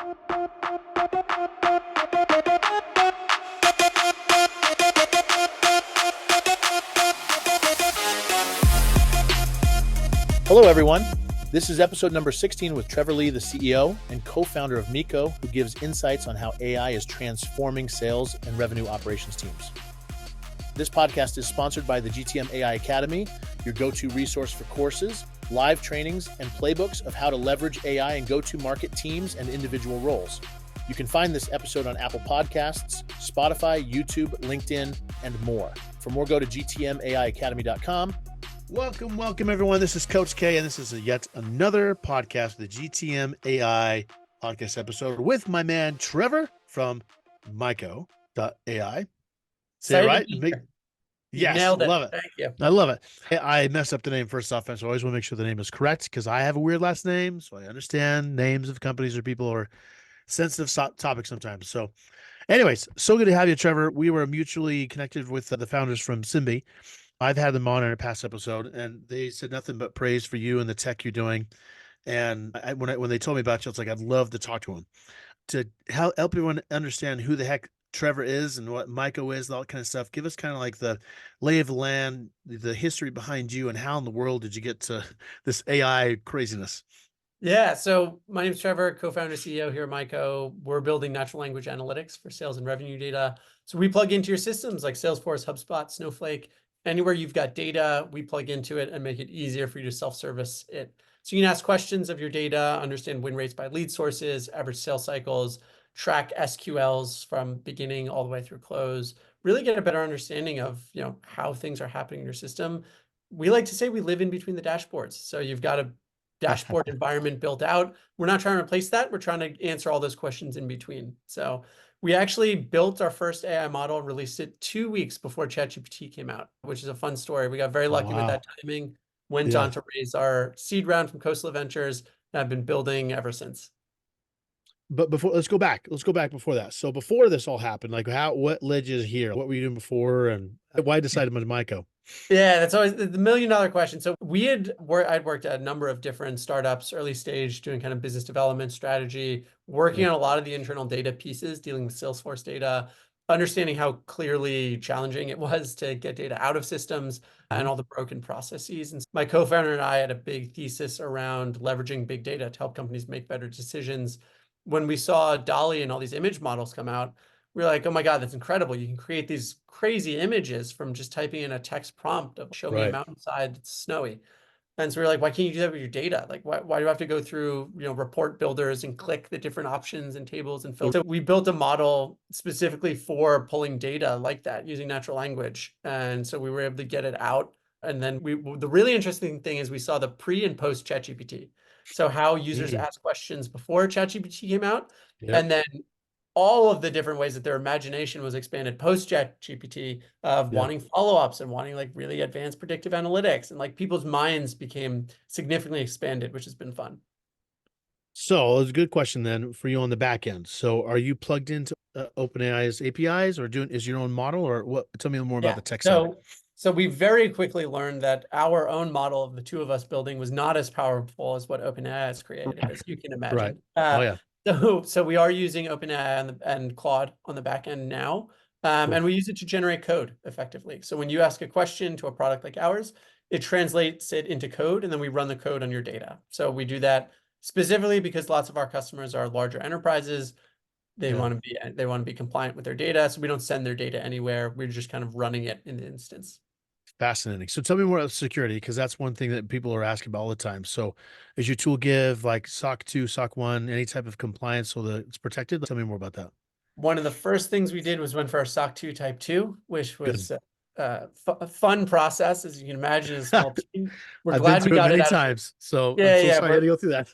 Hello, everyone. This is episode number 16 with Trevor Lee, the CEO and co-founder of Myko, who gives insights on how AI is transforming sales and revenue operations teams. This podcast is sponsored by the GTM AI Academy, your go-to resource for courses, live trainings, and playbooks of how to leverage AI in go-to-market teams and individual roles. You can find this episode on Apple Podcasts, Spotify, YouTube, LinkedIn, and more. For more, go to gtmaiacademy.com. Welcome, everyone. This is Coach K, and this is yet another podcast, the GTM AI podcast episode with my man, Trevor from Myko.ai. Say it right? Yes, nailed it. Love it. Thank you. I love it. I messed up the name first off, so I always want to make sure the name is correct because I have a weird last name, so I understand names of companies or people or sensitive topics sometimes. So anyways, so good to have you, Trevor. We were mutually connected with the founders from Simbi. I've had them on in a past episode, and they said nothing but praise for you and the tech you're doing. And when they told me about you, it's like, I'd love to talk to them to help everyone understand who the heck Trevor is and what Myko is, and all that kind of stuff. Give us kind of like the lay of the land, the history behind you, and how in the world did you get to this AI craziness? Yeah. So my name is Trevor, co-founder CEO here at Myko. We're building natural language analytics for sales and revenue data. So we plug into your systems like Salesforce, HubSpot, Snowflake. Anywhere you've got data, we plug into it and make it easier for you to self-service it. So you can ask questions of your data, understand win rates by lead sources, average sales cycles, track SQLs from beginning all the way through close, really get a better understanding of, how things are happening in your system. We like to say we live in between the dashboards. So you've got a dashboard environment built out. We're not trying to replace that. We're trying to answer all those questions in between. So we actually built our first AI model and released it 2 weeks before ChatGPT came out, which is a fun story. We got very lucky with that timing, went on to raise our seed round from Coastal Ventures, and I've been building ever since. But let's go back before that. So before this all happened, like what led you here? What were you doing before, and why decided on Myko? Yeah, that's always the million-dollar question. So I'd worked at a number of different startups, early stage, doing kind of business development strategy, working on a lot of the internal data pieces, dealing with Salesforce data, understanding how clearly challenging it was to get data out of systems and all the broken processes. And my co-founder and I had a big thesis around leveraging big data to help companies make better decisions. When we saw DALL-E and all these image models come out, we were like, oh my God, that's incredible. You can create these crazy images from just typing in a text prompt of show me a mountainside that's snowy. And so we were like, why can't you do that with your data? Like, why do you have to go through, report builders and click the different options and tables and filters? So we built a model specifically for pulling data like that using natural language. And so we were able to get it out. And then the really interesting thing is we saw the pre and post ChatGPT. So how users asked questions before ChatGPT came out, and then all of the different ways that their imagination was expanded post ChatGPT of wanting follow-ups and wanting like really advanced predictive analytics, and like people's minds became significantly expanded, which has been fun. So it's a good question then for you on the back end. So are you plugged into OpenAI's APIs or is your own model, or what? Tell me more about the tech side. So we very quickly learned that our own model of the two of us building was not as powerful as what OpenAI has created, as you can imagine. So we are using OpenAI and Claude on the back end now, and we use it to generate code effectively. So when you ask a question to a product like ours, it translates it into code, and then we run the code on your data. So we do that specifically because lots of our customers are larger enterprises. They want to be compliant with their data, so we don't send their data anywhere. We're just kind of running it in the instance. Fascinating. So tell me more about security, because that's one thing that people are asking about all the time. So does your tool give like SOC 2, SOC 1, any type of compliance so that it's protected? Tell me more about that. One of the first things we did was went for our SOC 2 Type 2, which was a fun process, as you can imagine, a small team. I've glad we got it many times. So I'm so sorry I had to go through that.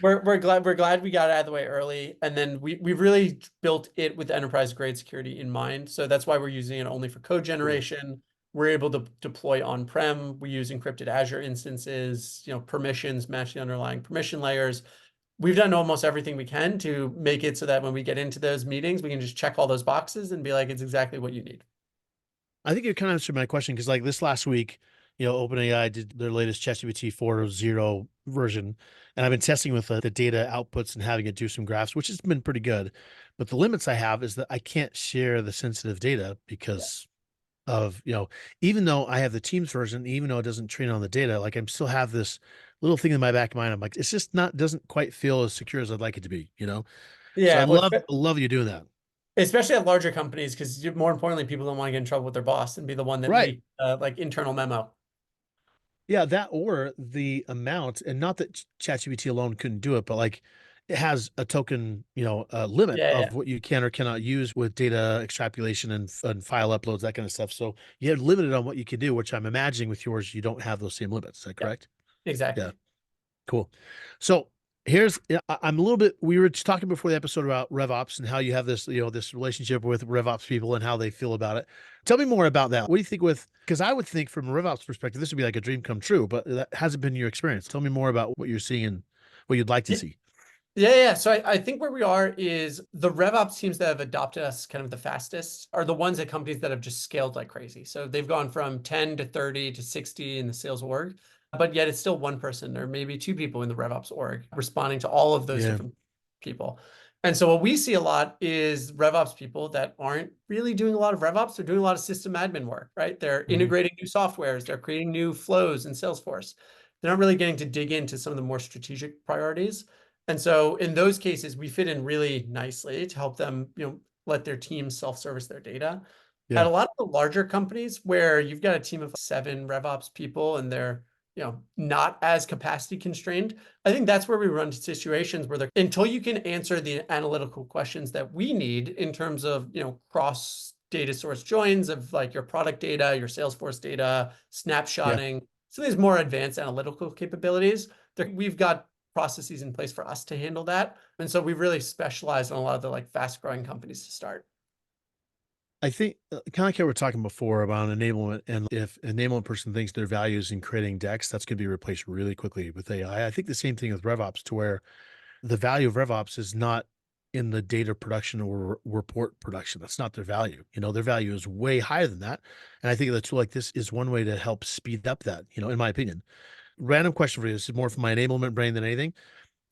We're glad we got it out of the way early, and then we really built it with enterprise grade security in mind. So that's why we're using it only for code generation. We're able to deploy on-prem. We use encrypted Azure instances, permissions, match the underlying permission layers. We've done almost everything we can to make it so that when we get into those meetings, we can just check all those boxes and be like, it's exactly what you need. I think you kind of answered my question, because like this last week, OpenAI did their latest ChatGPT 4.0 version, and I've been testing with the data outputs and having it do some graphs, which has been pretty good. But the limits I have is that I can't share the sensitive data because of, even though I have the Teams version, even though it doesn't train on the data, like I'm still have this little thing in my back of mind. I'm like, it's just not doesn't quite feel as secure as I'd like it to be. So I Yeah, well, love you doing that. especially at larger companies, because more importantly, people don't want to get in trouble with their boss and be the one that Right. leaked like internal memo. Yeah, that or the amount, and not that ChatGPT alone couldn't do it, but like it has a token, limit Yeah, yeah, of what you can or cannot use with data extrapolation and file uploads, that kind of stuff. So you have limited on what you can do, which I'm imagining with yours, you don't have those same limits. Is that yeah, correct? Yeah, exactly. cool. So here's, yeah, I'm a little bit, we were just talking before the episode about RevOps and how you have this, this relationship with RevOps people and how they feel about it. Tell me more about that. What do you think because I would think from a RevOps perspective, this would be like a dream come true, but that hasn't been your experience. Tell me more about what you're seeing and what you'd like to Yeah, see. yeah, yeah. So I think where we are is the RevOps teams that have adopted us kind of the fastest are the ones at companies that have just scaled like crazy. So they've gone from 10 to 30 to 60 in the sales org, but yet it's still one person or maybe two people in the RevOps org responding to all of those Yeah. different people. And so what we see a lot is RevOps people that aren't really doing a lot of RevOps. They're doing a lot of system admin work, right? They're Mhm. integrating new softwares. They're creating new flows in Salesforce. They're not really getting to dig into some of the more strategic priorities. And so in those cases, we fit in really nicely to help them, let their teams self-service their data. At Yeah. a lot of the larger companies where you've got a team of 7 RevOps people and they're, not as capacity constrained, I think that's where we run into situations where they're until you can answer the analytical questions that we need in terms of, cross data source joins of like your product data, your Salesforce data, Yeah. snapshotting, some of these more advanced analytical capabilities. We've got processes in place for us to handle that. And so we've really specialized on a lot of the like fast growing companies to start. I think kind of like how we were talking before about enablement, and if an enablement person thinks their value is in creating decks, that's going to be replaced really quickly with AI. I think the same thing with RevOps, to where the value of RevOps is not in the data production or report production. That's not their value. Their value is way higher than that. And I think that a tool like this is one way to help speed up that, in my opinion. Random question for you. This is more from my enablement brain than anything.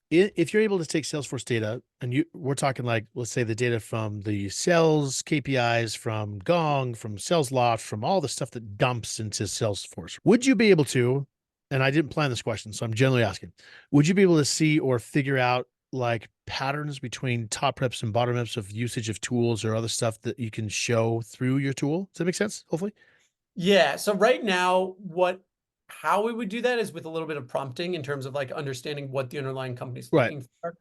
If you're able to take Salesforce data and we're talking like, let's say the data from the sales KPIs, from Gong, from SalesLoft, from all the stuff that dumps into Salesforce, would you be able to, and I didn't plan this question, so I'm generally asking, would you be able to see or figure out like patterns between top reps and bottom reps of usage of tools or other stuff that you can show through your tool? Does that make sense? Hopefully. Yeah. So right now, how we would do that is with a little bit of prompting in terms of like understanding what the underlying company's Right. looking for.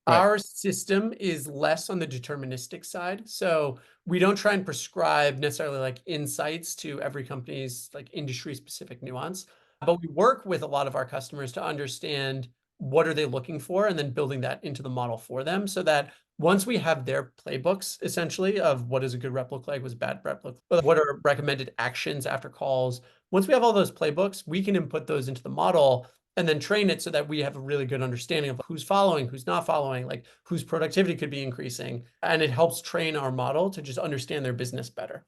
Right. Our system is less on the deterministic side. So we don't try and prescribe necessarily like insights to every company's like industry specific nuance, but we work with a lot of our customers to understand what are they looking for and then building that into the model for them so that once we have their playbooks essentially of what does a good rep look like, was a bad rep look, what are recommended actions after calls. Once we have all those playbooks, we can input those into the model and then train it so that we have a really good understanding of who's following, who's not following, like whose productivity could be increasing. And it helps train our model to just understand their business better.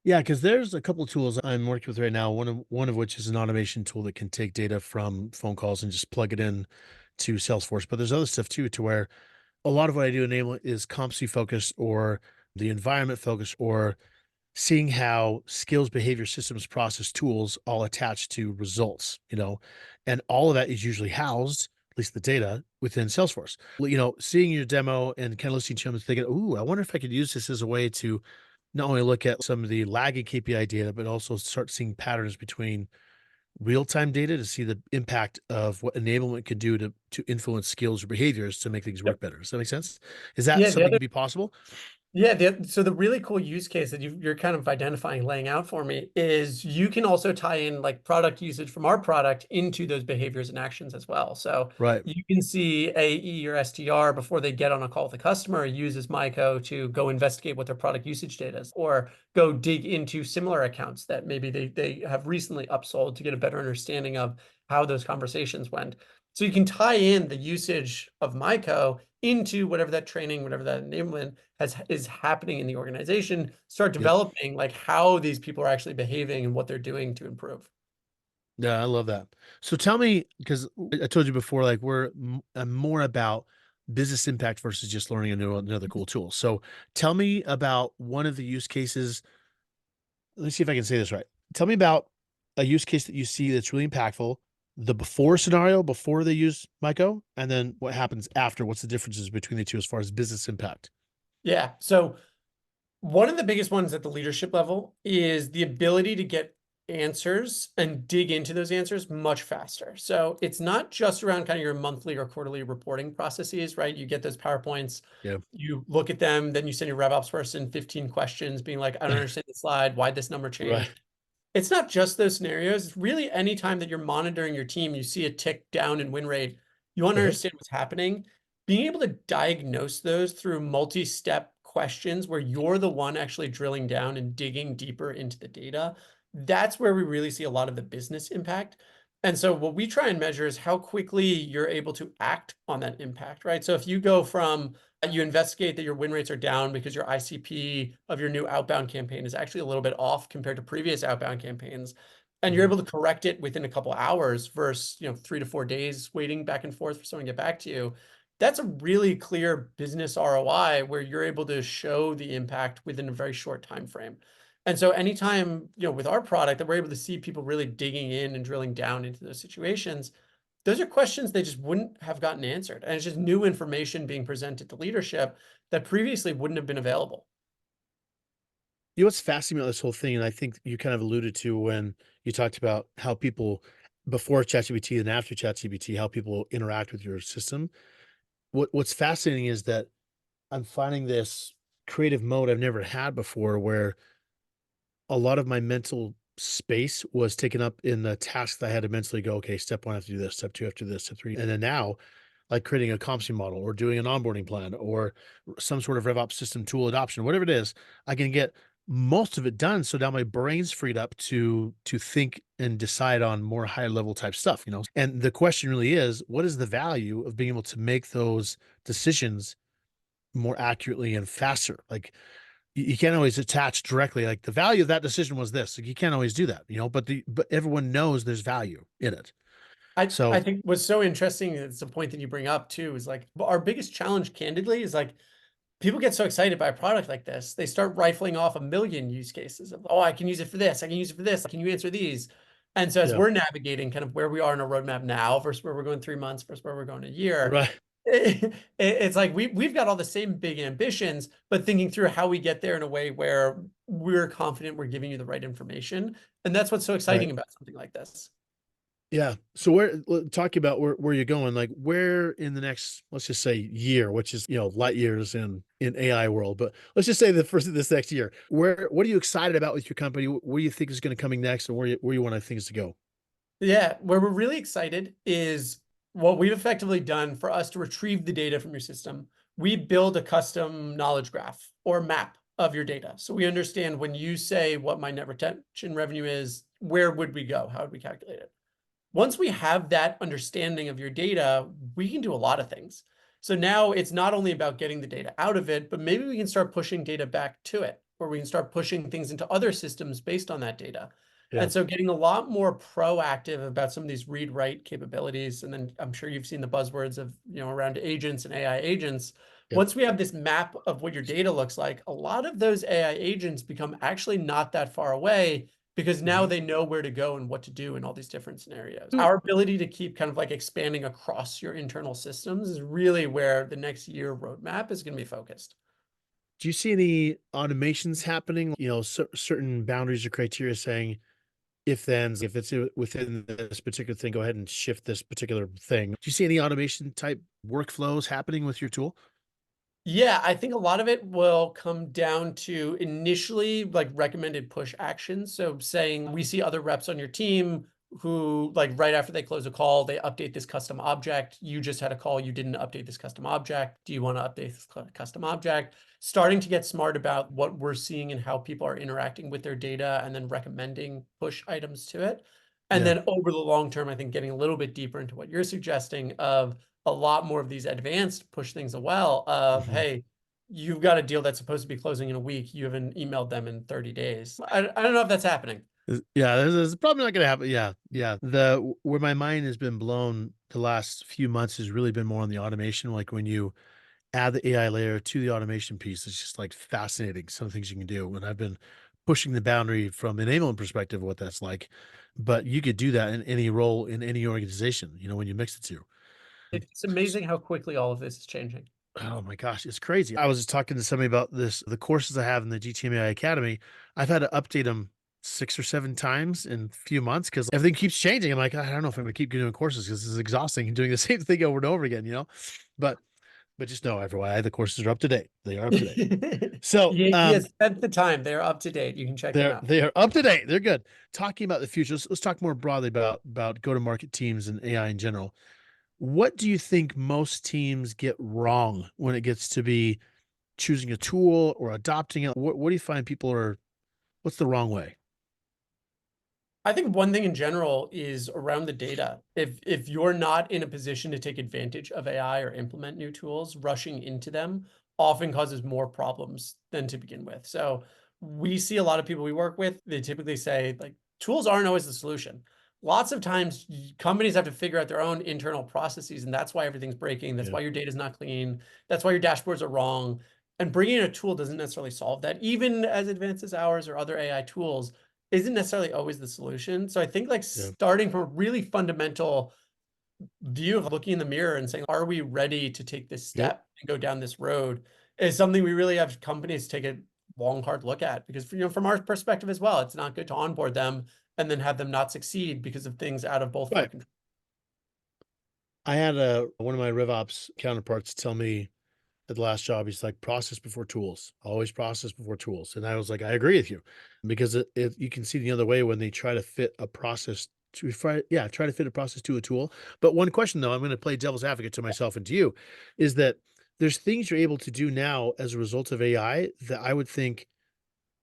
Yeah, because there's a couple of tools I'm working with right now. One of which is an automation tool that can take data from phone calls and just plug it in to Salesforce. But there's other stuff too, to where a lot of what I do enable is competency focused or the environment focused or seeing how skills, behavior, systems, process, tools all attach to results. And all of that is usually housed, at least the data, within Salesforce. Seeing your demo and kind of listening to them and thinking, ooh, I wonder if I could use this as a way to not only look at some of the lagging KPI data, but also start seeing patterns between real-time data to see the impact of what enablement could do to influence skills or behaviors to make things Yep. work better. Does that make sense? Is that Yeah, the something other could be possible? Yeah, so the really cool use case that you're kind of identifying, laying out for me is you can also tie in like product usage from our product into those behaviors and actions as well. So Right. you can see AE or SDR before they get on a call with the customer uses Myko to go investigate what their product usage data is, or go dig into similar accounts that maybe they have recently upsold to get a better understanding of how those conversations went. So you can tie in the usage of Myko into whatever that training, whatever that enablement is happening in the organization, start Yep. developing like how these people are actually behaving and what they're doing to improve. Yeah, I love that. So tell me, because I told you before, like I'm more about business impact versus just learning another cool tool. So tell me about one of the use cases. Let me see if I can say this right. Tell me about a use case that you see that's really impactful, the before scenario, before they use Myko, and then what happens after. What's the differences between the two as far as business impact? Yeah. So one of the biggest ones at the leadership level is the ability to get answers and dig into those answers much faster. So it's not just around kind of your monthly or quarterly reporting processes, right? You get those PowerPoints, Yeah. you look at them, then you send your RevOps person 15 questions being like, I don't understand the slide, why'd this number Right. change? It's not just those scenarios. It's really any time that you're monitoring your team, you see a tick down in win rate, you want to Uh-huh. understand what's happening. Being able to diagnose those through multi-step questions where you're the one actually drilling down and digging deeper into the data, that's where we really see a lot of the business impact. And so what we try and measure is how quickly you're able to act on that impact, right? So if you go from you investigate that your win rates are down because your ICP of your new outbound campaign is actually a little bit off compared to previous outbound campaigns, and you're Mhm. able to correct it within a couple hours versus 3 to 4 days waiting back and forth for someone to get back to you. That's a really clear business ROI where you're able to show the impact within a very short time frame. And so anytime, with our product that we're able to see people really digging in and drilling down into those situations, those are questions they just wouldn't have gotten answered. And it's just new information being presented to leadership that previously wouldn't have been available. You know what's fascinating about this whole thing, and I think you kind of alluded to when you talked about how people before ChatGPT and after ChatGPT, how people interact with your system. What's fascinating is that I'm finding this creative mode I've never had before where a lot of my mental space was taken up in the tasks that I had to mentally go, okay, step one, I have to do this, step two, I have to do this, step three. And then now, like creating a competency model or doing an onboarding plan or some sort of RevOps system tool adoption, whatever it is, I can get most of it done. So now my brain's freed up to think and decide on more high level type stuff. And the question really is, what is the value of being able to make those decisions more accurately and faster? Like you can't always attach directly like the value of that decision was this. Like you can't always do that, but everyone knows there's value in it. I So think what's so interesting, it's a point that you bring up too, is like our biggest challenge, candidly, is like people get so excited by a product like this, they start rifling off a million use cases of, oh, I can use it for this, I can use it for this, can you answer these? And so as yeah, we're navigating kind of where we are in our roadmap now versus where we're going 3 months versus where we're going a year, right, it's like we've got all the same big ambitions, but thinking through how we get there in a way where we're confident we're giving you the right information. And that's what's so right. exciting about something like this. Yeah. So talking about where you're going, like where in the next, let's just say year, which is, light years in AI world, but let's just say the first of this next year, what are you excited about with your company? What do you think is going to coming next and where you want things to go? Yeah, where we're really excited is what we've effectively done for us to retrieve the data from your system. We build a custom knowledge graph or map of your data. So we understand when you say what my net retention revenue is, where would we go? How would we calculate it? Once we have that understanding of your data, we can do a lot of things. So now it's not only about getting the data out of it, but maybe we can start pushing data back to it, or we can start pushing things into other systems based on that data. Yeah. And so getting a lot more proactive about some of these read write capabilities. And then I'm sure you've seen the buzzwords of, around agents and AI agents. Yep. Once we have this map of what your data looks like, a lot of those AI agents become actually not that far away because now Mhm. they know where to go and what to do in all these different scenarios. Our ability to keep kind of like expanding across your internal systems is really where the next year roadmap is going to be focused. Do you see any automations happening? Certain boundaries or criteria saying if it's within this particular thing, go ahead and shift this particular thing. Do you see any automation type workflows happening with your tool? Yeah, I think a lot of it will come down to initially like recommended push actions. So saying we see other reps on your team who like right after they close a call, they update this custom object. You just had a call, you didn't update this custom object. Do you want to update this custom object? Starting to get smart about what we're seeing and how people are interacting with their data and then recommending push items to it. And Yeah. then over the long term, I think getting a little bit deeper into what you're suggesting of a lot more of these advanced push things as well of, Mhm. hey, you've got a deal that's supposed to be closing in a week. You haven't emailed them in 30 days. I don't know if that's happening. Yeah, this is probably not gonna happen. Yeah, yeah. Where my mind has been blown the last few months has really been more on the automation. Like when you add the AI layer to the automation piece, it's just like fascinating. Some things you can do. And I've been pushing the boundary from an enablement perspective of what that's like. But you could do that in any role in any organization, when you mix the two. It's amazing how quickly all of this is changing. Oh my gosh, it's crazy. I was just talking to somebody about this, the courses I have in the GTM AI Academy. I've had to update them 6 or 7 times in a few months because everything keeps changing. I'm like, I don't know if I'm gonna keep doing courses because this is exhausting and doing the same thing over and over again. But just know everyone, the courses are up to date. They are up to date. So He has spent the time. They're up to date. You can check them out. they are up to date. They're good. Talking about the future, let's talk more broadly about go-to-market teams and AI in general. What do you think most teams get wrong when it gets to be choosing a tool or adopting it? What do you find people are what's the wrong way? I think one thing in general is around the data. If you're not in a position to take advantage of AI or implement new tools, rushing into them often causes more problems than to begin with. So we see a lot of people we work with, they typically say like tools aren't always the solution. Lots of times companies have to figure out their own internal processes, and that's why everything's breaking. That's Yeah. why your data is not clean. That's why your dashboards are wrong. And bringing in a tool doesn't necessarily solve that. Even as advanced as ours or other AI tools, isn't necessarily always the solution. So I think like Yeah. starting from a really fundamental view of looking in the mirror and saying, are we ready to take this Yep. step and go down this road is something we really have companies take a long, hard look at because from our perspective as well, it's not good to onboard them and then have them not succeed because of things out of both of our Right. control. I had one of my Revops counterparts tell me at the last job, he's like, process before tools, always process before tools. And I was like, I agree with you because you can see the other way when they try to fit a process try to fit a process to a tool. But one question though, I'm going to play devil's advocate to myself and to you is that there's things you're able to do now as a result of AI that I would think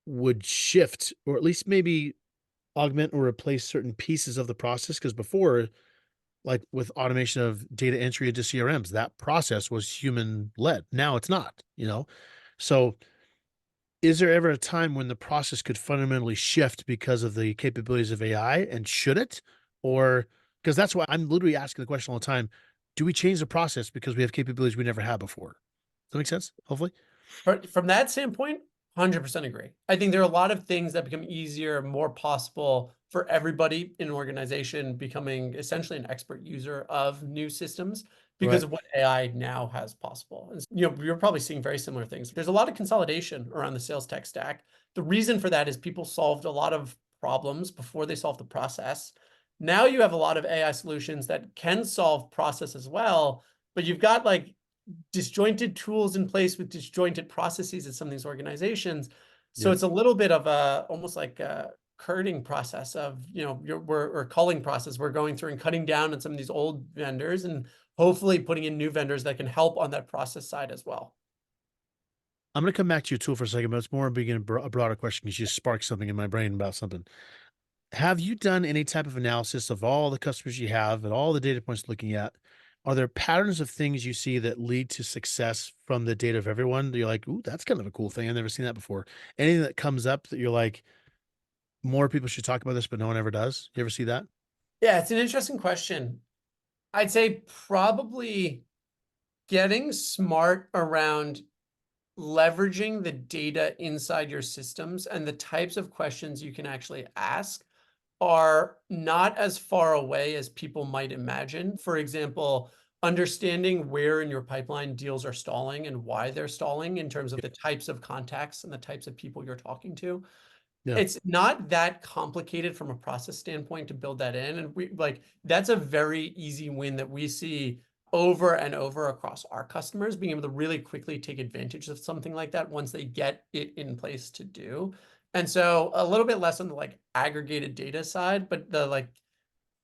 would shift or at least maybe augment or replace certain pieces of the process. Cause before, like with automation of data entry into CRMs, that process was human led. Now it's not. So is there ever a time when the process could fundamentally shift because of the capabilities of AI and should it? Or because that's why I'm literally asking the question all the time. Do we change the process because we have capabilities we never had before? Does that make sense? Hopefully. But from that standpoint, 100% agree. I think there are a lot of things that become easier, more possible for everybody in an organization becoming essentially an expert user of new systems because Right. of what AI now has possible. And you're probably seeing very similar things. There's a lot of consolidation around the sales tech stack. The reason for that is people solved a lot of problems before they solved the process. Now you have a lot of AI solutions that can solve process as well, but you've got like disjointed tools in place with disjointed processes at some of these organizations. So Yep. it's a little bit of a almost like a kerning process of, we're culling process. We're going through and cutting down on some of these old vendors and hopefully putting in new vendors that can help on that process side as well. I'm going to come back to your tool for a second, but it's more being a broader question because you sparked something in my brain about something. Have you done any type of analysis of all the customers you have and all the data points looking at? Are there patterns of things you see that lead to success from the data of everyone that you're like, ooh, that's kind of a cool thing. I've never seen that before. Anything that comes up that you're like, more people should talk about this, but no one ever does? You ever see that? Yeah, it's an interesting question. I'd say probably getting smart around leveraging the data inside your systems and the types of questions you can actually ask are not as far away as people might imagine. For example, understanding where in your pipeline deals are stalling and why they're stalling in terms of the types of contacts and the types of people you're talking to. Yeah. It's not that complicated from a process standpoint to build that in. And that's a very easy win that we see over and over across our customers, being able to really quickly take advantage of something like that once they get it in place to do. And so a little bit less on the like aggregated data side, but the like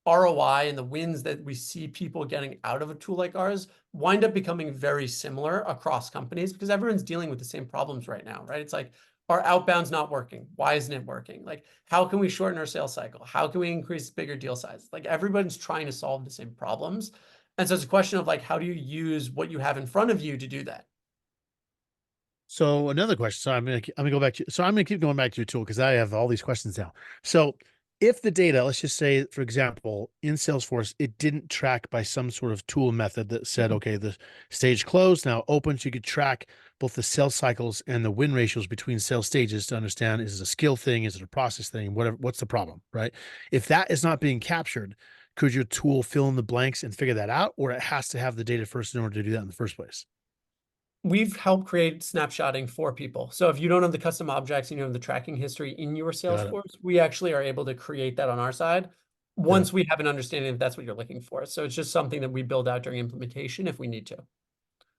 ROI and the wins that we see people getting out of a tool like ours wind up becoming very similar across companies because everyone's dealing with the same problems right now, right? It's like, our outbound's not working. Why isn't it working? Like, how can we shorten our sales cycle? How can we increase bigger deal size? Like, everybody's trying to solve the same problems. And so it's a question of like, how do you use what you have in front of you to do that? So another question. So I'm gonna go back to. So I'm gonna keep going back to your tool because I have all these questions now. So if the data, let's just say, for example, in Salesforce, it didn't track by some sort of tool method that said, okay, the stage closed, now open, so you could track both the sales cycles and the win ratios between sales stages to understand, is it a skill thing, is it a process thing, whatever, what's the problem, right? If that is not being captured, could your tool fill in the blanks and figure that out, or it has to have the data first in order to do that in the first place? We've helped create snapshotting for people. So if you don't have the custom objects and you have the tracking history in your Got it. Salesforce, we actually are able to create that on our side Yeah. once we have an understanding if that's what you're looking for. So it's just something that we build out during implementation if we need to.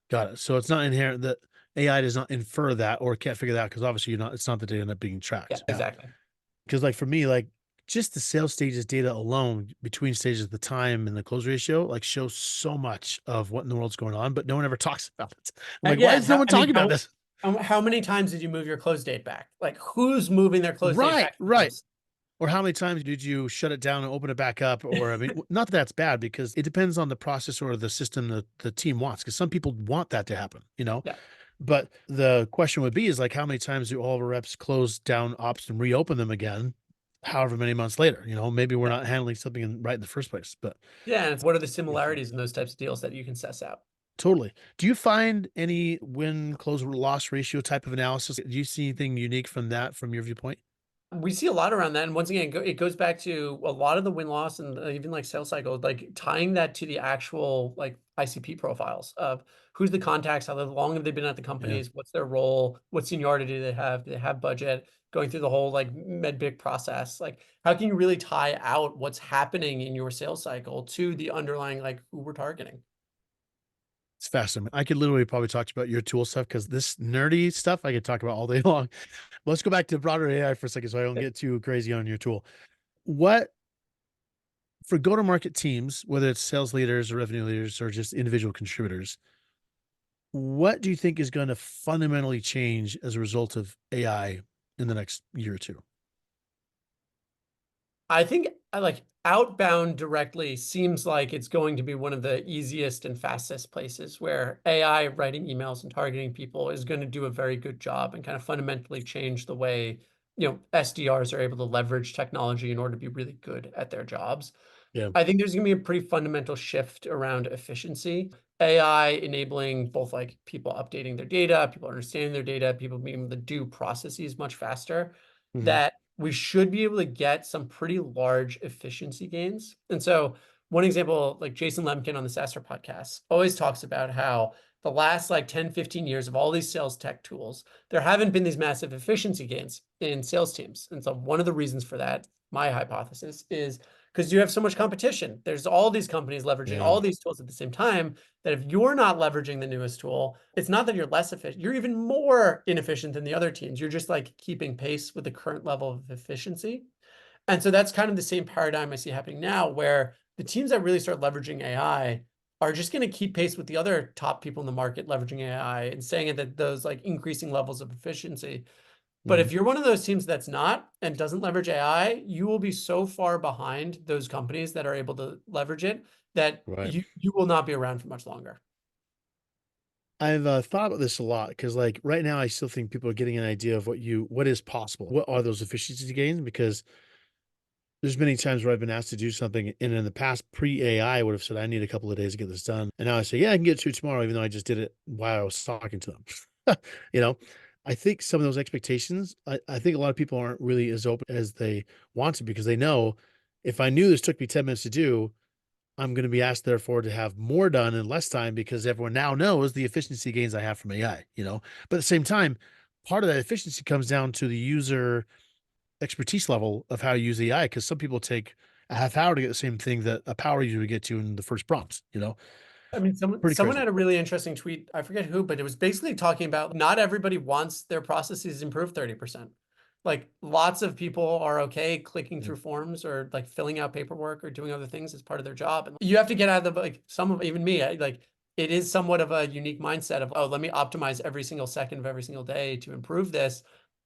Got it. So it's not inherent that AI does not infer that or can't figure that out because obviously you're not. It's not the data not being Yeah, tracked. Yeah. exactly. Because like for me, like just the sales stages data alone between stages, the time and the close ratio, like shows so much of what in the world's going on, but no one ever talks about it. I'm like, why Yeah, and is no how, one I mean, talking about this? how many times did you move your close date back? Like who's moving their close date Right, back the right. most? Or how many times did you shut it down and open it back up? Or I mean, not that that's bad because it depends on the process or the system that the team wants. Because some people want that to happen, you know. Yeah. But the question would be is like, how many times do all of our reps close down ops and reopen them again, however many months later? You know, maybe we're Yeah. not handling something right in the first place. But Yeah, and it's what are the interesting. similarities in those types of deals that you can suss out? Totally. Do you find any win close loss ratio type of analysis? Do you see anything unique from that from your viewpoint? We see a lot around that, and once again, it goes back to a lot of the win-loss and even like sales cycle, like tying that to the actual like ICP profiles of who's the contacts, how long have they been at the Yeah. companies, what's their role, what seniority do they have budget, going through the whole like med-big process. Like, how can you really tie out what's happening in your sales cycle to the underlying like who we're targeting? It's fascinating. I could literally probably talk to you about your tool stuff because this nerdy stuff I could talk about all day long. Let's go back to broader AI for a second so I don't get too crazy on your tool. What for go-to-market teams, whether it's sales leaders or revenue leaders or just individual contributors, what do you think is going to fundamentally change as a result of AI in the next year or two? I think I like outbound directly seems like it's going to be one of the easiest and fastest places where AI writing emails and targeting people is going to do a very good job and kind of fundamentally change the way, SDRs are able to leverage technology in order to be really good at their jobs. Yeah. I think there's going to be a pretty fundamental shift around efficiency. AI enabling both like people updating their data, people understanding their data, people being able to do processes much faster, Mhm. that we should be able to get some pretty large efficiency gains. And so one example, like Jason Lemkin on the SaaStr podcast always talks about how the last like 10, 15 years of all these sales tech tools, there haven't been these massive efficiency gains in sales teams. And so one of the reasons for that, my hypothesis, is because you have so much competition. There's all these companies leveraging Yeah. all these tools at the same time that if you're not leveraging the newest tool, it's not that you're less efficient, you're even more inefficient than the other teams. You're just like keeping pace with the current level of efficiency. And so that's kind of the same paradigm I see happening now, where the teams that really start leveraging AI are just going to keep pace with the other top people in the market leveraging AI and saying it at those like increasing levels of efficiency. But Mhm. if you're one of those teams that's not and doesn't leverage AI, you will be so far behind those companies that are able to leverage it that Right. you will not be around for much longer. I've thought about this a lot because, like, right now, I still think people are getting an idea of what is possible. What are those efficiency gains? Because there's many times where I've been asked to do something, and in the past, pre-AI, I would have said, I need a couple of days to get this done. And now I say, yeah, I can get to it tomorrow, even though I just did it while I was talking to them. You know, I think some of those expectations, I think a lot of people aren't really as open as they want to because they know if I knew this took me 10 minutes to do, I'm going to be asked, therefore, to have more done in less time because everyone now knows the efficiency gains I have from AI, you know? But at the same time, part of that efficiency comes down to the user expertise level of how you use AI because some people take a half hour to get the same thing that a power user would get to in the first prompt, you know? I mean, someone Pretty someone crazy. had a really interesting tweet. I forget who, but it was basically talking about not everybody wants their processes improved 30%. Like lots of people are okay clicking Yeah. through forms or like filling out paperwork or doing other things as part of their job. And you have to get out of the like some of even me, like it is somewhat of a unique mindset of, oh, let me optimize every single second of every single day to improve this.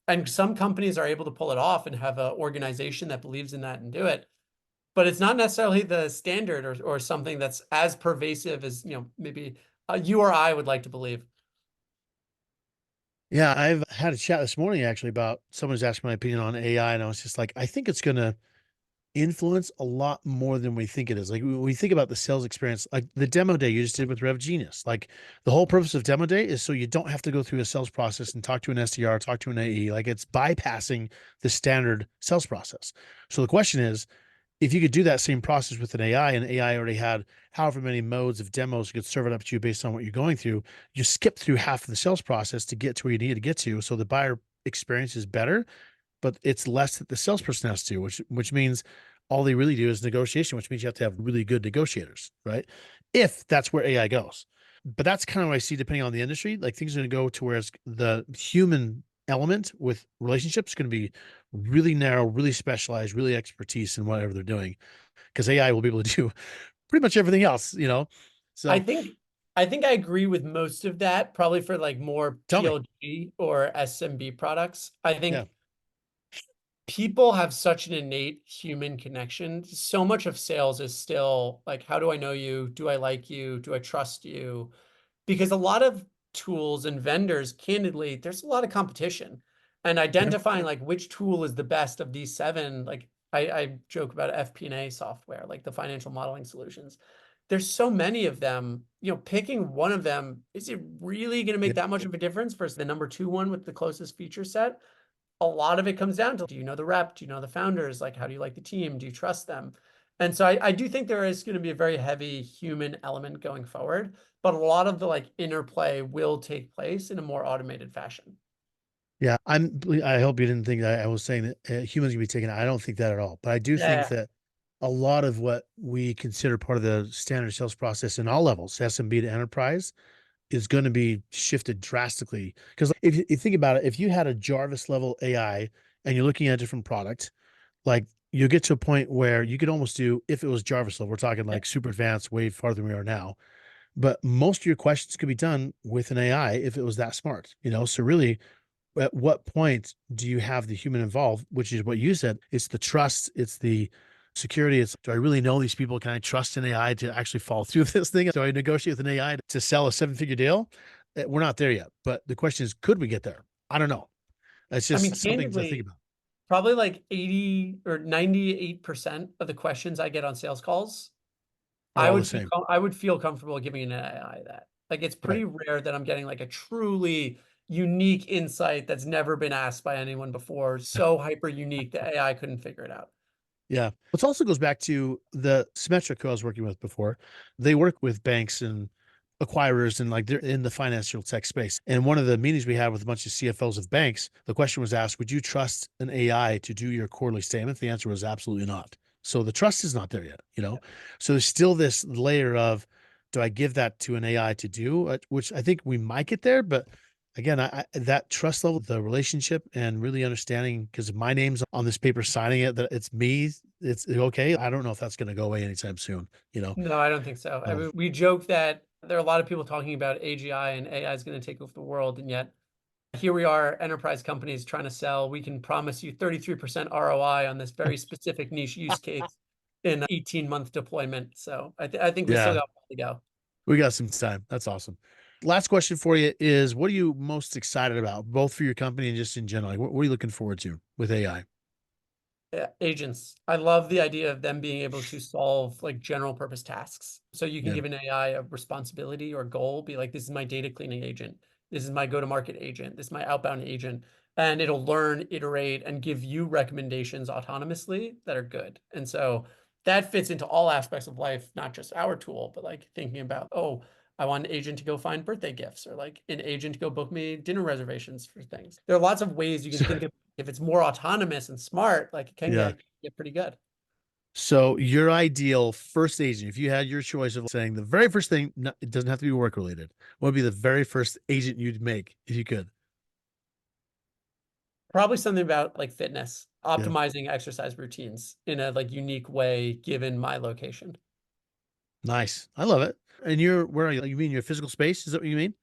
And some companies are able to pull it off and have an organization that believes in that and do it, but it's not necessarily the standard or something that's as pervasive as, maybe you or I would like to believe. Yeah, I've had a chat this morning actually about someone's asking my opinion on AI, and I was just like, I think it's going to influence a lot more than we think it is. Like when we think about the sales experience, like the demo day you just did with Rev Genius, like the whole purpose of demo day is so you don't have to go through a sales process and talk to an SDR, talk to an AE. Like it's bypassing the standard sales process. So the question is, if you could do that same process with an AI and AI already had however many modes of demos could serve it up to you based on what you're going through, you skip through half of the sales process to get to where you need to get to. So the buyer experience is better, but it's less that the salesperson has to do, which means all they really do is negotiation, which means you have to have really good negotiators, right? If that's where AI goes. But that's kind of what I see depending on the industry. Like things are going to go to where the human element with relationships is going to be really narrow, really specialized, really expertise in whatever they're doing. Because AI will be able to do pretty much everything else. I So think I think I agree with most of that, probably for like more tell me. PLG or SMB products. I Yeah. think people have such an innate human connection. So much of sales is still like, how do I know you? Do I like you? Do I trust you? Because a lot of tools and vendors, candidly, there's a lot of competition. And Yeah. identifying like which tool is the best of these seven, like I joke about FP&A software, like the financial modeling solutions. There's so many of them, picking one of them, is it really going to make Yeah. that much of a difference versus the number two one with the closest feature set? A lot of it comes down to, do you know the rep? Do you know the founders? Like, how do you like the team? Do you trust them? And so I do think there is going to be a very heavy human element going forward, but a lot of the like interplay will take place in a more automated fashion. Yeah, I hope you didn't think that I was saying that humans can be taken out. I don't think that at all. But I do think Yeah. that a lot of what we consider part of the standard sales process in all levels, SMB to enterprise, is going to be shifted drastically. Because if you think about it, if you had a Jarvis level AI and you're looking at a different product, like you get to a point where you could almost do, if it was Jarvis level, we're talking Yeah. like super advanced, way farther than we are now. But most of your questions could be done with an AI if it was that smart. So really, at what point do you have the human involved, which is what you said? It's the trust, it's the security. It's, do I really know these people? Can I trust an AI to actually follow through with this thing? Do I negotiate with an AI to sell a seven-figure deal? We're not there yet. But the question is, could we get there? I don't know. It's I mean, just something to think candidly, about. probably like 80 or 98% of the questions I get on sales calls, They're all the same. I would feel comfortable giving an AI that. Like it's Right. pretty rare that I'm getting like a truly unique insight that's never been asked by anyone before, so hyper unique that AI couldn't figure it out. Yeah. Which also goes back to the Symmetric who I was working with before. They work with banks and acquirers and like they're in the financial tech space. And one of the meetings we had with a bunch of CFOs of banks, the question was asked, would you trust an AI to do your quarterly statement? The answer was absolutely not. So the trust is not there yet. So there's still this layer of, do I give that to an AI to do? Which I think we might get there, but again, that trust level, the relationship, and really understanding because my name's on this paper, signing it that it's me, it's okay. I don't know if that's going to go away anytime soon. You know, No, I don't think so. I so mean, we joke that there are a lot of people talking about AGI and AI is going to take over the world, and yet here we are, enterprise companies trying to sell. We can promise you 33% ROI on this very specific niche use case in an 18-month deployment. So I think we still yeah, got one to go. we got some time. That's awesome. Last question for you is: what are you most excited about, both for your company and just in general? Like, what are you looking forward to with AI? Yeah, agents. I love the idea of them being able to solve like general purpose tasks. So you can Yeah, give an AI a responsibility or goal, be like, this is my data cleaning agent. This is my go-to-market agent. This is my outbound agent. And it'll learn, iterate, and give you recommendations autonomously that are good. And so that fits into all aspects of life, not just our tool, but like thinking about, oh, I want an agent to go find birthday gifts or like an agent to go book me dinner reservations for things. There are lots of ways you can so, think of if it's more autonomous and smart, like it can yeah. get pretty good. So your ideal first agent, if you had your choice of saying the very first thing, it doesn't have to be work related. What would be the very first agent you'd make if you could? Probably something about like fitness, Yeah. optimizing exercise routines in a like unique way given my location. Nice. I love it. And where are you? You mean your physical space? Is that what you mean?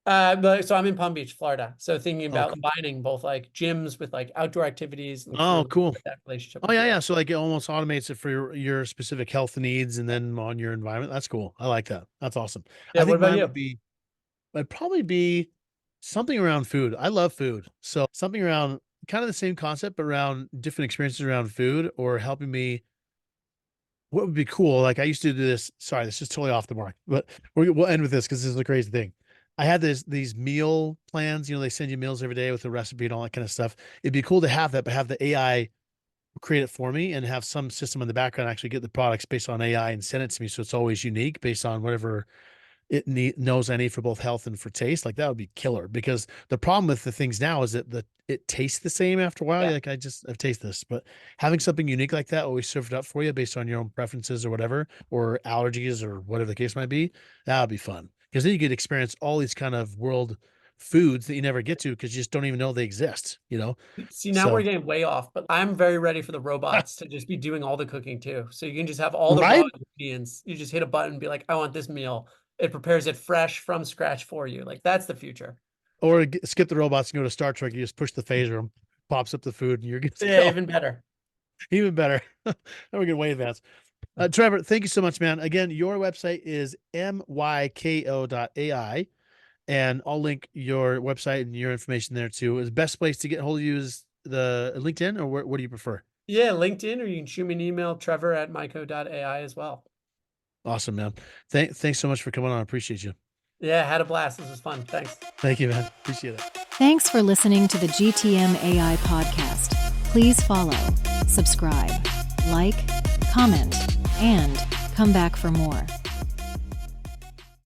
But so I'm in Palm Beach, Florida. So thinking Oh, about cool. combining both like gyms with like outdoor activities and Oh, really cool. that relationship Oh, with yeah, the yeah. area. So like it almost automates it for your specific health needs and then on your environment. That's cool. I like that. That's awesome. Yeah. I What think about mine you? would probably be Something around food. I love food. So something around kind of the same concept, but around different experiences around food or helping me. What would be cool? Like I used to do this. Sorry, this is totally off the mark, but we'll end with this because this is the crazy thing. I had these meal plans. They send you meals every day with a recipe and all that kind of stuff. It'd be cool to have that, but have the AI create it for me and have some system in the background actually get the products based on AI and send it to me. So it's always unique based on whatever knows I need for both health and for taste. Like that would be killer because the problem with the things now is that it tastes the same after a while. Yeah. Like I've tasted this, but having something unique like that always served up for you based on your own preferences or whatever, or allergies or whatever the case might be, that would be fun. Because then you get to experience all these kind of world foods that you never get to because you just don't even know they exist. See, now we're So, getting way off, but I'm very ready for the robots to just be doing all the cooking too. So you can just have all the raw right? ingredients. You just hit a button and be like, I want this meal. It prepares it fresh from scratch for you. Like that's the future. Or skip the robots and go to Star Trek. You just push the phaser, and pops up the food, and you're good to Yeah, go. even better. Even better. Now we're getting way advanced. Trevor, thank you so much, man. Again, your website is myko.ai, and I'll link your website and your information there too. Is the best place to get hold of you is the LinkedIn, or what do you prefer? Yeah, LinkedIn, or you can shoot me an email, Trevor@Myko.ai as well. Awesome, man. Thanks so much for coming on. I appreciate you. Yeah, had a blast. This was fun. Thanks. Thank you, man. Appreciate it. Thanks for listening to the GTM AI podcast. Please follow, subscribe, like, comment, and come back for more.